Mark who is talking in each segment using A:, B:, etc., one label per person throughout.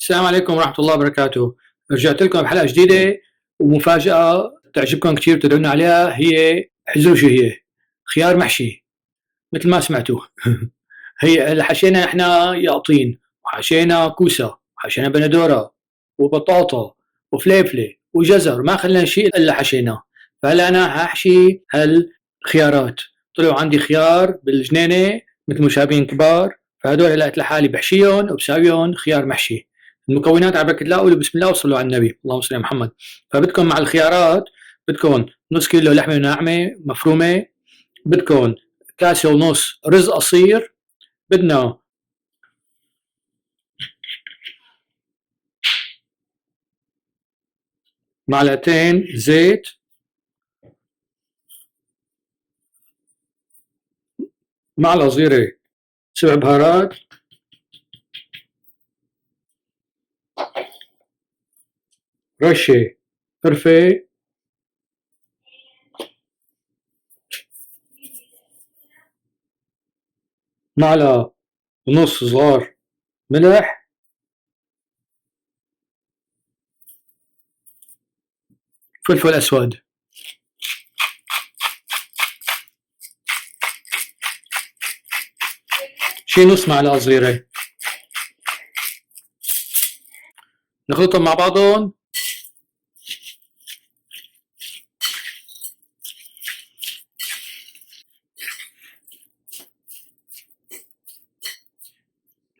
A: السلام عليكم ورحمة الله وبركاته. رجعت لكم بحلقة جديدة ومفاجأة تعجبكم كثير وتدعونا عليها. هي حزوا شو هي؟ خيار محشي مثل ما سمعتوا. هي حشينا احنا يقطين، وحشينا كوسة، وحشينا بندورة، وبطاطا، وفليفلة، وجزر، ما خلينا شيء الا حشيناه. فهلا انا هحشي هالخيارات. طلعوا عندي خيار بالجنينة مثل مشابين كبار، فهدول لقيت لحالي بحشيهم وبساويهم خيار محشي. المكونات على بركة الله، قولوا بسم الله وصلوا على النبي، اللهم صل على محمد. فبدكم مع الخيارات بدكم نص كيلو لحمة ناعمة مفرومة، بدكم كاسة ونص رز قصير، بدنا معلقتين زيت، معلقة صغيرة سبع بهارات، رشة قرفة، معلقة ونص صغار ملح، فلفل أسود. شي نص معلقة صغيرة. نخلطهم مع بعضهم.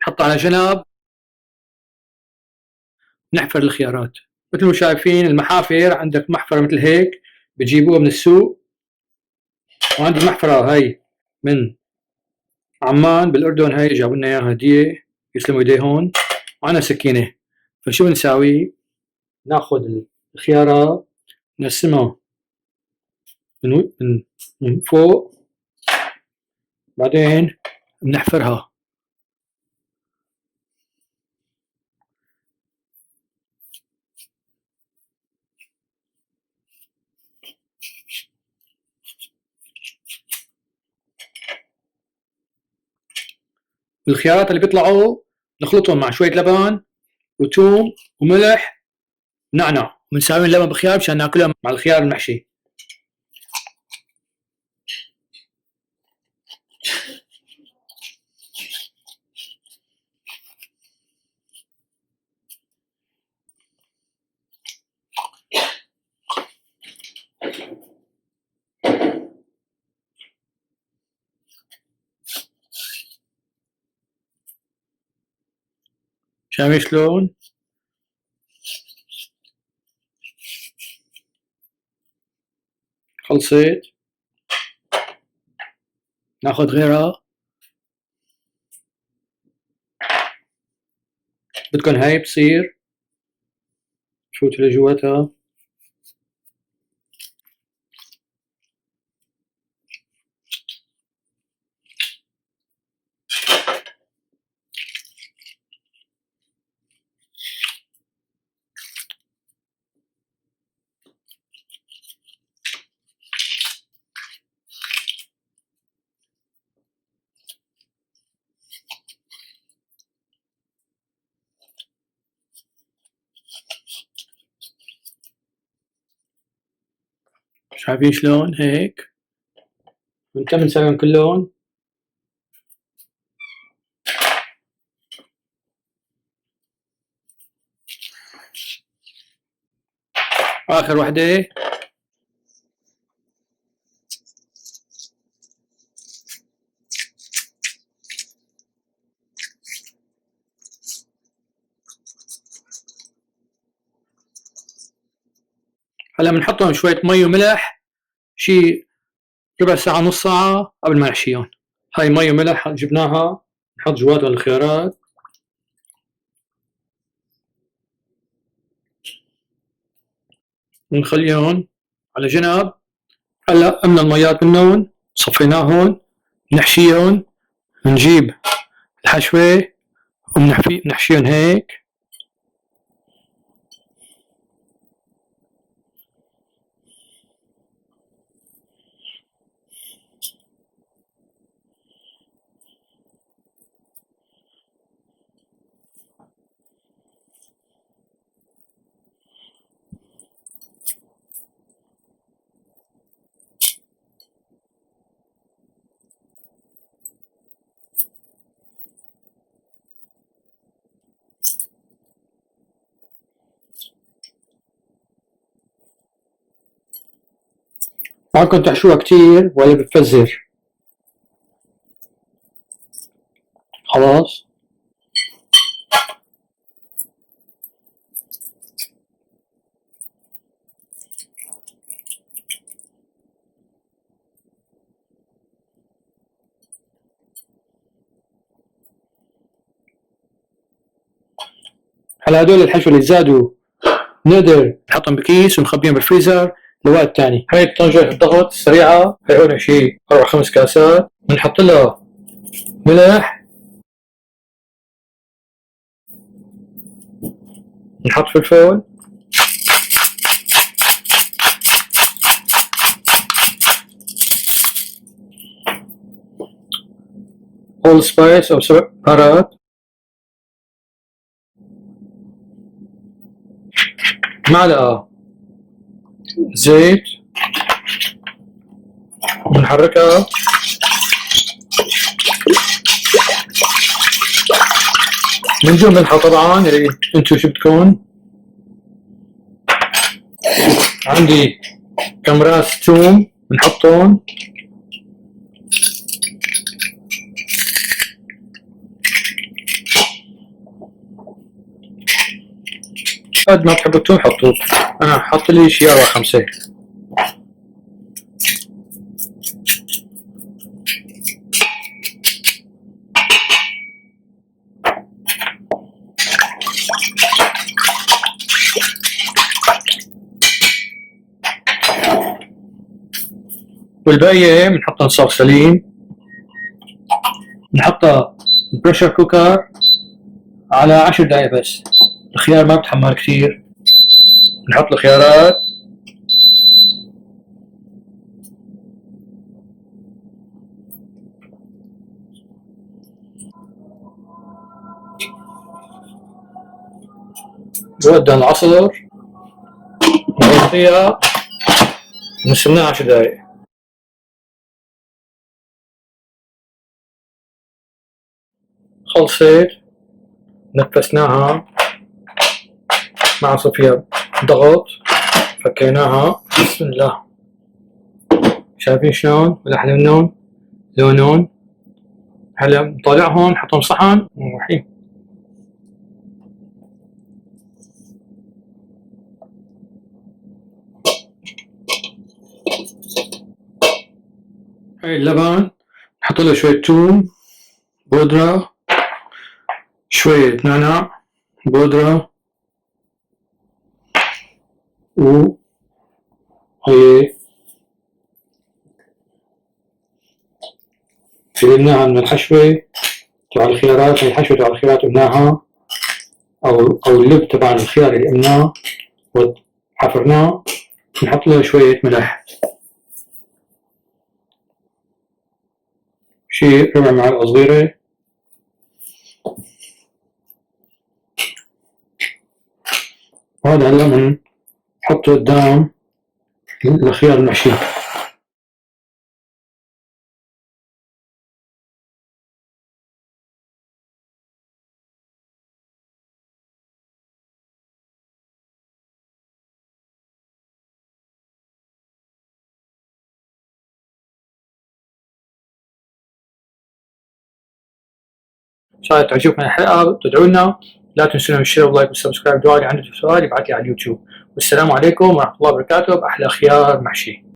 A: نحط على جنب. نحفر الخيارات مثل ما شايفين. المحافر عندك محفرة مثل هيك بتجيبوها من السوق، وعندي محفرة هاي من عمان بالأردن، هاي جابوا لنا إياها هدية، يسلموا إيديهم. وعنا سكينة. فشو بنساوي؟ ناخذ الخيارة نقسمها من فوق، بعدين بنحفرها. الخيارات اللي بيطلعوا نخلطهم مع شوية لبن وثوم وملح نعنع، ونساوي اللبن بخيار مشان ناكلها مع الخيار المحشي. شايفين شلون؟ خلصت. ناخذ غيرها. بدكن هاي بتصير فوتوا لجواتها. شايفين شلون هيك؟ ونكمل نسويهم كلهم. آخر وحدة. هلا بنحطهم شوية مي وملح، شي ربع ساعة نص ساعة قبل ما نحشيهم. هاي مي وملح جبناها، نحط جواتها الخيارات، ونخليهم على جنب. هلا قمنا الميات منهم، صفيناهم، نحشيهم، نجيب الحشوة ونحشيهم هيك. معكم تحشوها كتير ولا بتفزر؟ خلاص. هلا هدول الحشو اللي زادوا نقدر نحطهم بكيس ونخبيهم بالفريزر لوقت تاني. هاي طنجرة الضغط سريعة، هاي هون شي 4-5 كاسات، بنحط لها ملح، نحط فلفل، هول سبايس أو 7 بهارات، معلقة زيت، بنحركها من دون ملحة طبعا، اللي انتو شو بدكم. عندي كم راس توم بنحطهم، قد ما بتحبوا التوم حطوه، انا حط لي شي 4-5. والباقية بنحطها صار سليم، بنحطها بريشر كوكر على 10 دقايق بس. الخيار ما بتحمر كثير، بنحط الخيارات، بودع العصر، نغطيها، نستناها 10 دقايق. خلصت، نفسناها مع صفيها ضغط، فكيناها. بسم الله، شايفين شلون ولا احلى منهم لونهم. هلا نطلعهم نحطهم صحن ورايحين. هاي اللبن نحط له شوية توم بودرة، شوية نعناع بودرة، هي شيلناها من الحشوة تبع الخيارات. هي الحشوة تبع الخيارات قمناها، أو اللب تبع الخيار اللي قمناه وحفرناه، نحط له شوية ملح، شي ربع معلقة صغيرة، وهذا هلا بنحطه قدام الخيار المحشي. إن شاء الله تعجبكم الحلقة، تدعوا لنا، لا تنسونا بالشير واللايك والسبسكرايب. دعوا لي عندكم سؤال يبعث لي على اليوتيوب. والسلام عليكم ورحمة الله وبركاته بأحلى خيار محشي.